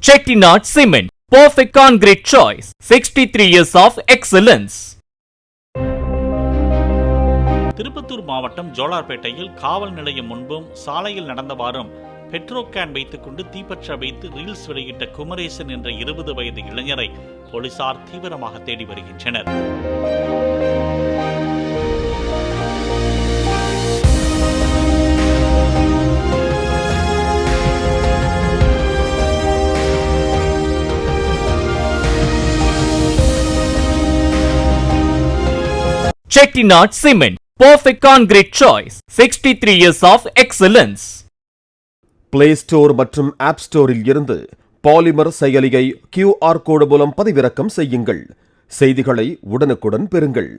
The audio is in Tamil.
Chettinad Cement, perfect concrete choice. 63 years of excellence. Tirupattur மாவட்டம் ஜோலார்பேட்டையில் காவல் நிலையம் முன்பும் சாலையில் நடந்தவாறும் பெட்ரோ கேன் வைத்துக் கொண்டு தீப்பற்ற வைத்து ரீல்ஸ் வெளியிட்ட குமரேசன் என்ற 20 வயது இளைஞரை போலீசார் தீவிரமாக தேடி வருகின்றனர். Chettinad Cement, perfect concrete choice. 63 years of excellence. Play store மற்றும் ஆப் ஸ்டோரில் இருந்து பாலிமர் செயலியை QR கோடு மூலம் பதிவிறக்கம் செய்யுங்கள். செய்திகளை உடனுக்குடன் பெறுங்கள்.